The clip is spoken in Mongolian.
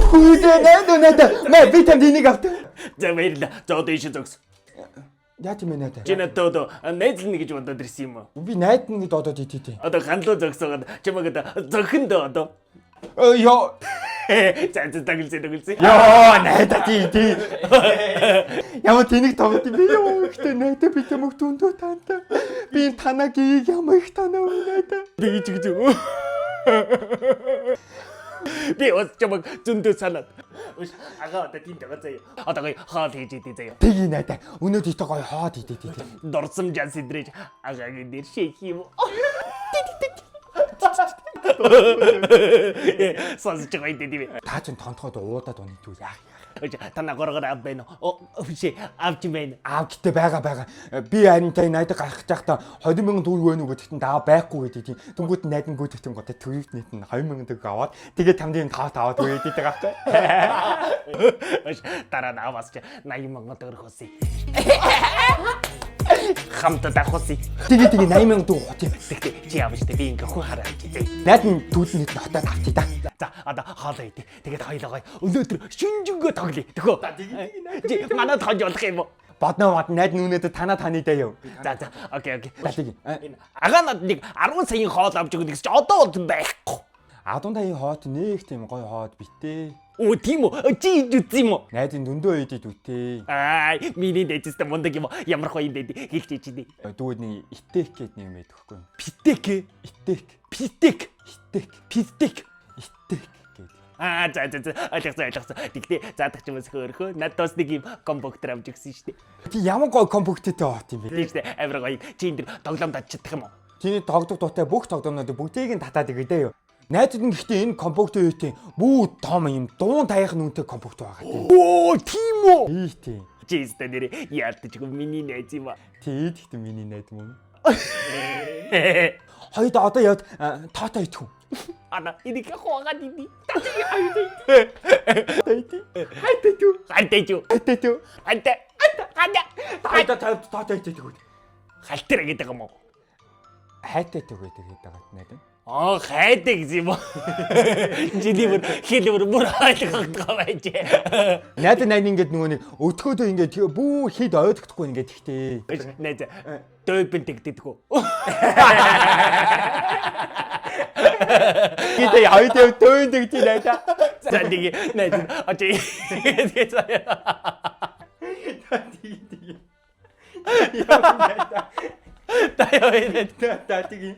Хүүзээ найдаа. Мэ би танд энийг авт. За баярлаа. За одоо ийш зогс. Яа тийм ээ найдаа. Чи надад одоо найзлна гэж бодоод ирсэн юм уу? Би найдна гэд одоод итээ. Одоо ганлуу зогсоод чамайг зохин дөө одоо. Ёо. За таглээ. Ёо найдаа тий. Ямар тэнийг тоглож би ёо ихтэй найдаа би чамайг дүндөө таанта. Би танагийг ямар их танаа найдаа. Би ч гэж. Би бас чамайг зөндөө санаад. Агаа одоо тийм байгаа заяа. Одоо гоё хоол хийж идэ заяа. Тэгийн найдаа. Өнөөдөр ихтэй гоё хоод идэ. Дорсон жан сэдрэж агаагийн дээр шейх юм. Сонсож байгаа юм дээ. Та ч тонтоход уудаад унах юу яах. Тана горгор ав байна. Өшөө авч байна. Аав гэтээ байгаа. Би харин тай найдаг гарах жахта 20,000 төгрөг өгнө гэдэгт даава байхгүй гэдэг тийм. Тэнгүүд найдан гүйтгэн гот төгрөг нийт нь 20,000 төгрөг аваад тэгээ тамдын таваад өгөөд идэг аахгүй. Дараа нь аваас 80,000 төгрөг хөсөй. Хамтдаа хөсөй. Тэгээ 80,000 төгрөг хот юм. Тэгтээ чи явж тэ би ингээ хүн хараад чи тэ. Найдан түүнийд нь хотод авчи да. За одоо хоолоо идэ. Тэгээд хоёлоо өнөөдөр шүнжэнгөө тоглоё. Тэхөө. Чи манад хонж болох юм уу? Бодноо найдан өнөөдөр таны даа юу. За окей. Тэгин. Агаа над нэг 10 саяын хоол авч өгнө гэсэн чи одоо бол байхгүй. 10 саяын хоот нэг тийм гоё хоод битээ. Оо тийм үү? Чи идэж үзсэн юм уу? Найдын дөндөө идэж үтээ. Миний дэжтэй мундаг юм. Ямар гоё юм бэ? Хэлчихэ чи дээ. Дүүд нэг итек гэдэг нэг юм байдаг хгүй. Питек. Итек. Питек. Итек. За ойлгосон. Тэгтээ заадаг ч юм уу хөөрхөө. Надаас нэг юм компьютер авч өгсөн шүү дээ. Чи ямар гоё компьютертэй хот юм бэ? Тийм шүү дээ. Амар гоё. Чи энэ тоглоомд чадчих юм уу? Чиний тогдог дутай бүх тогтоомнуудыг бүгдийг нь татаад ирэдэ юу. Найдад нь гэхдээ энэ компьютер үетэй бүү том юм дуун таях нүнтэй компьютер байгаа тийм. Оо тийм үү? Тийм. Чи өстө нэрээ яалтч гоо миний найз юм аа. Тийм гэхдээ миний найз мөн. Хоёроо одоо яваад тоотой идэх үү? Ана энийг хоогаад иди. Хайта тоотой идэх үү? Халтар гэдэг юм уу? Хайтай идэх гэдэг байгаа найдаа. Хайдаг гэсэн юм уу? Жиний бүр ойлгохгүй байж. Найдаа ингээд нөгөө нэг өтгөөдөө ингээд бүү хэд ойлгохгүй ингээд ихтэй. Найз дойбэн тэгдэг үү? Гэдэг хоёроо дойбэн тэгдэг найдаа. За нэг найз очи. Яа найдаа. Таяа Та тийм.